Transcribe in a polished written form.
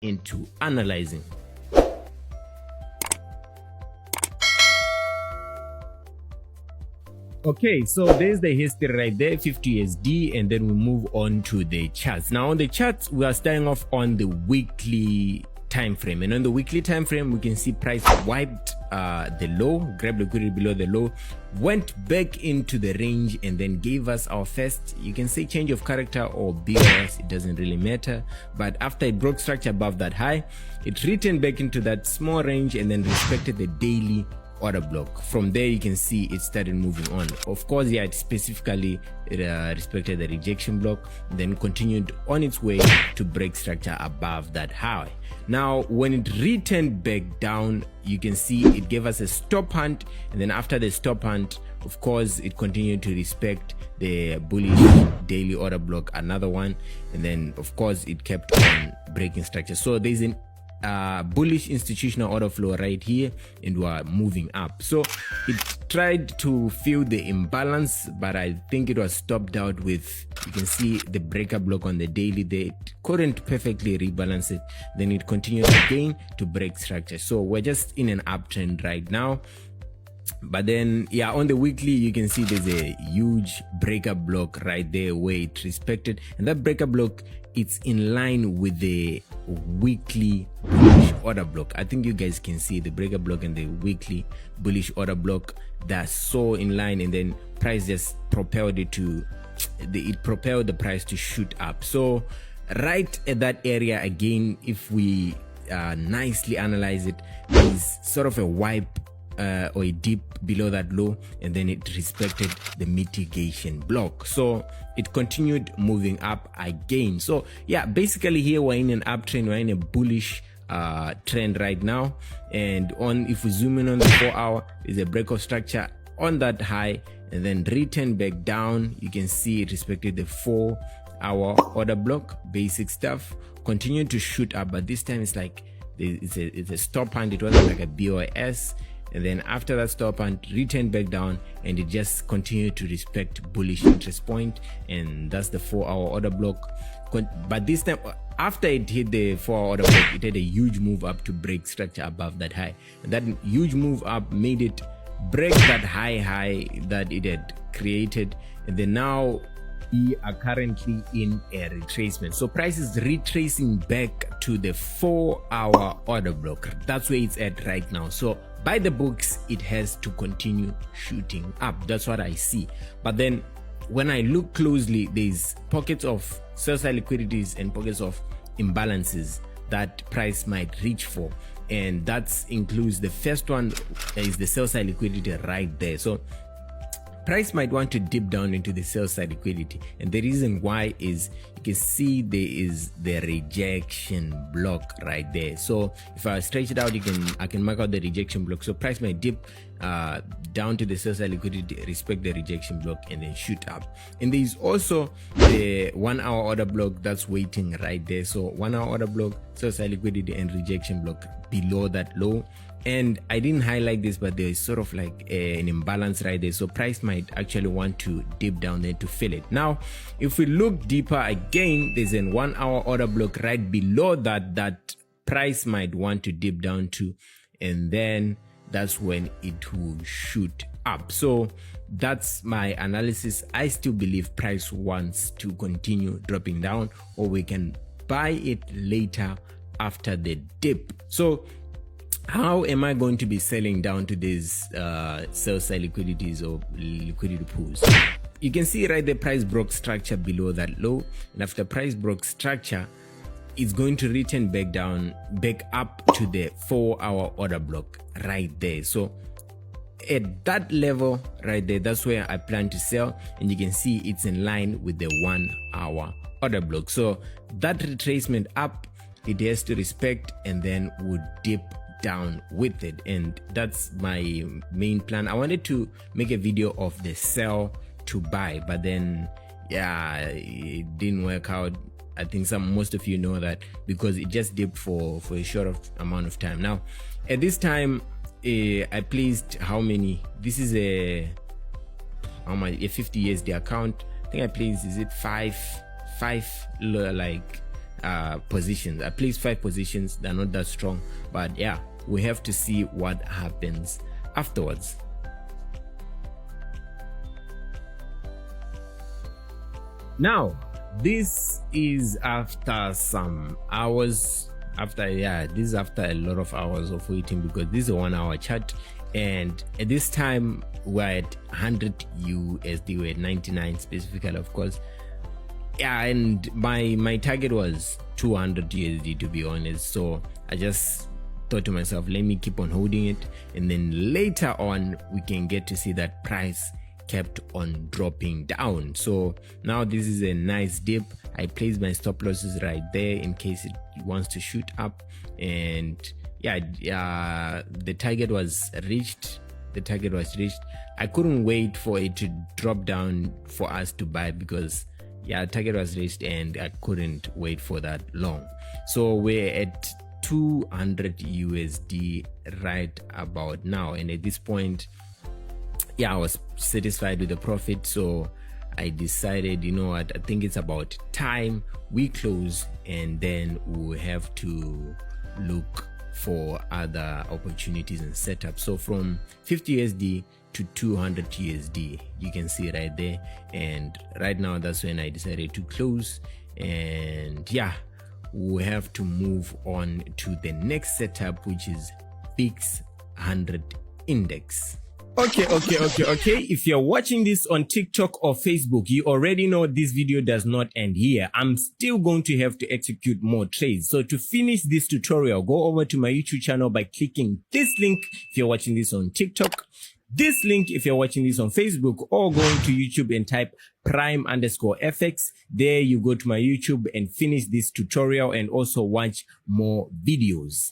into analyzing. Okay, so there's the history right there, 50 USD, and then we move on to the charts. Now on the charts, we are starting off on the weekly time frame, and on the weekly time frame we can see price wiped the low, grabbed liquidity below the low, went back into the range, and then gave us our first, you can say, change of character or BOS, it doesn't really matter. But after it broke structure above that high, it returned back into that small range and then respected the daily order block. From there you can see it started moving on. Of course, yeah, it specifically respected the rejection block, then continued on its way to break structure above that high. Now when it returned back down, you can see it gave us a stop hunt, and then after the stop hunt, of course, it continued to respect the bullish daily order block, another one, and then of course it kept on breaking structure. So there's an bullish institutional order flow right here, and we're moving up. So it tried to fill the imbalance, but I think it was stopped out with, you can see the breaker block on the daily there. It couldn't perfectly rebalance it, then it continued again to break structure. So we're just in an uptrend right now. But then, yeah, on the weekly you can see there's a huge breaker block right there where it respected, and that breaker block, it's in line with the weekly bullish order block. I think you guys can see the breaker block and the weekly bullish order block, that's so in line, and then price just propelled it to it propelled the price to shoot up. So right at that area again, if we nicely analyze it, is sort of a wipe or a dip below that low, and then it respected the mitigation block, so it continued moving up again. So yeah, basically here we're in an uptrend, we're in a bullish trend right now. And on, if we zoom in on the 4 hour, is a break of structure on that high, and then return back down. You can see it respected the 4 hour order block, basic stuff, continued to shoot up, but this time it's like it's a stop hunt. It wasn't like a BOS. And then after that stop and return back down, and it just continued to respect bullish interest point, and that's the 4 hour order block. But this time, after it hit the 4 hour order block, it had a huge move up to break structure above that high, and that huge move up made it break that high that it had created. And then now we are currently in a retracement, so price is retracing back to the 4 hour order block. That's where it's at right now. So by the books, it has to continue shooting up. That's what I see. But then when I look closely, there's pockets of sell-side liquidities and pockets of imbalances that price might reach for, and that includes the first one is the sell-side liquidity right there. So price might want to dip down into the sell side liquidity, and the reason why is you can see there is the rejection block right there. So if I stretch it out, I can mark out the rejection block. So price might dip down to the sell side liquidity, respect the rejection block, and then shoot up. And there is also the 1 hour order block that's waiting right there. So 1 hour order block, sell side liquidity, and rejection block below that low. And I didn't highlight this, but there is sort of like an imbalance right there, so price might actually want to dip down there to fill it. Now if we look deeper again, there's a 1 hour order block right below that price might want to dip down to, and then that's when it will shoot up. So that's my analysis. I still believe price wants to continue dropping down, or we can buy it later after the dip. So how am I going to be selling down to these sell side liquidities or liquidity pools? You can see right, the price broke structure below that low, and after price broke structure, it's going to return back down, back up to the 4 hour order block right there. So at that level right there, that's where I plan to sell, and you can see it's in line with the 1 hour order block. So that retracement up, it has to respect, and then would dip down with it, and that's my main plan. I wanted to make a video of the sell to buy, but then yeah, it didn't work out. I think most of you know that, because it just dipped for a short amount of time. Now at this time, I placed how many, this is a 50 USD account. I think I placed, is it five like positions. I placed 5 positions. They're not that strong, but yeah, we have to see what happens afterwards. Now, this is after some hours. This is after a lot of hours of waiting, because this is a 1 hour chart, and at this time we're at 100 USD. We're at 99 specifically, of course. Yeah, and my target was 200 USD, to be honest. So I just thought to myself, let me keep on holding it, and then later on we can get to see that price kept on dropping down. So now this is a nice dip. I placed my stop losses right there in case it wants to shoot up, and yeah, the target was reached. I couldn't wait for it to drop down for us to buy, because target was reached and I couldn't wait for that long. So we're at 200 USD right about now, and at this point, I was satisfied with the profit. So I decided, you know what, I think it's about time we close, and then we'll have to look for other opportunities and setup. So from 50 USD to 200 USD, you can see right there, and right now that's when I decided to close. And we'll have to move on to the next setup, which is PIX 100 index. Okay. If you're watching this on TikTok or Facebook, you already know this video does not end here. I'm still going to have to execute more trades. So to finish this tutorial, go over to my YouTube channel by clicking this link if you're watching this on TikTok, this link if you're watching this on Facebook, or going to YouTube and type prime_fx. There you go to my YouTube and finish this tutorial and also watch more videos.